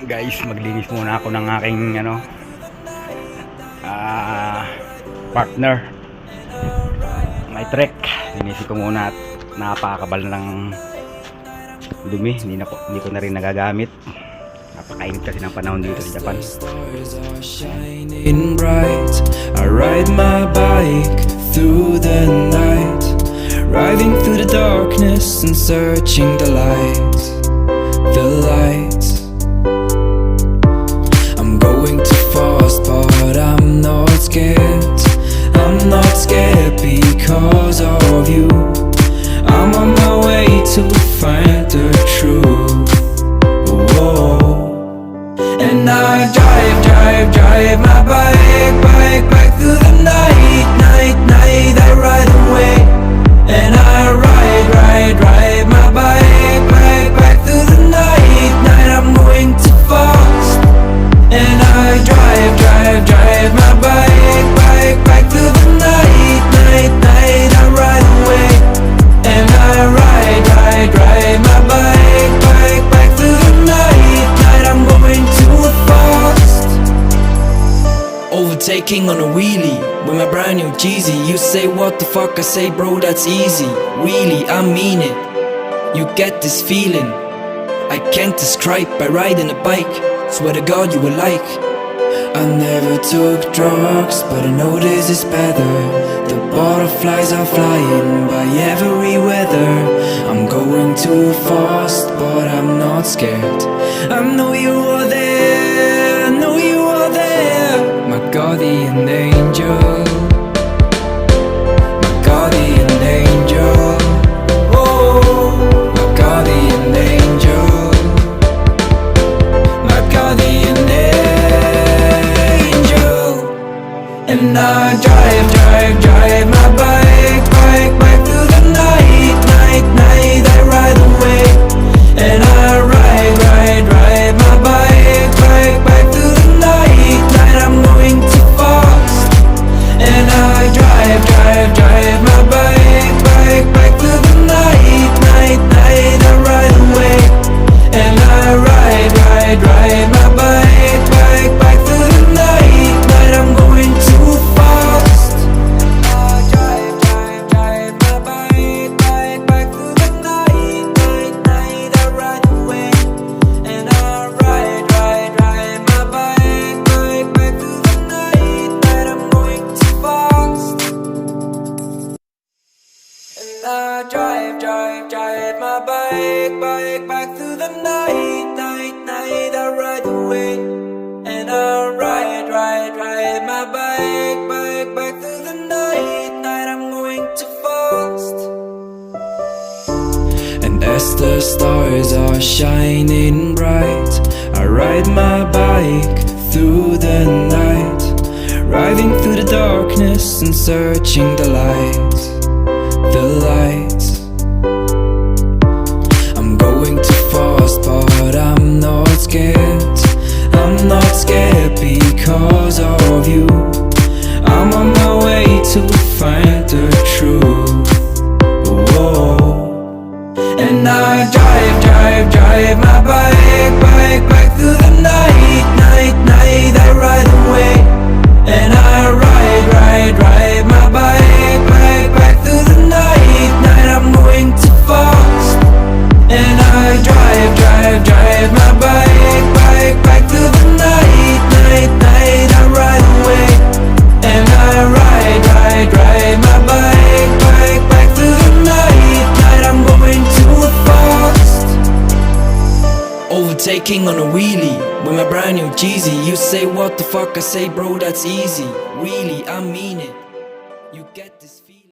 Guys, maglinis muna ako ng aking partner. May trek. Linisin ko muna at napakabal ng dumi. Hindi ko na rin nagagamit. Napakainit kasi ng panahon dito sa Japan. I ride my bike through the night, riding through the darkness and searching the lights. I'm going too fast, but I'm not scared. I'm not scared because of you. I'm on my way to find the truth. Whoa. And I drive my bike through the night. I ride away. And I ride my bike through the night. I'm going too fast. And I drive my bike through the night. I ride away. And I ride my bike through the night. I'm going too fast. Overtaking on a wheelie with my brand new Jeezy. You say what the fuck, I say bro that's easy. Really, I mean it. You get this feeling I can't describe by riding a bike. Swear to God you will like. I never took drugs, but I know this is better. The butterflies are flying by every weather. I'm going too fast, but I'm not scared. I know you are there, I know you are there. My guardian angel, my guardian angel. Oh, my guardian angel, my guardian angel. And I drive my bike through the night. I ride away. And I ride my bike through the night. I'm going too fast. And I drive my bike through the night. I ride away. And I ride my bike through the night. I'm going too fast. I drive my bike through the night. I ride away. And I ride my bike through the night. I'm going too fast. And I drive my bike through the night. I ride away. And I ride my bike through the night. I'm going too fast. And as the stars are shining bright, I ride my bike through the night, riding through the darkness and searching the lights. I'm going too fast, but I'm not scared. I'm not scared because of you. I'm on my way to find the truth. Whoa. And I drive my bike through the night. I ride away. And I ride my bike through the night. I'm going too fast. And I drive my bike through the night. I ride away. And I ride my bike through the night. I'm going too fast. Overtaking on a wheelie with my brand new Jeezy. You say what the fuck, I say bro that's easy. Really, I mean it.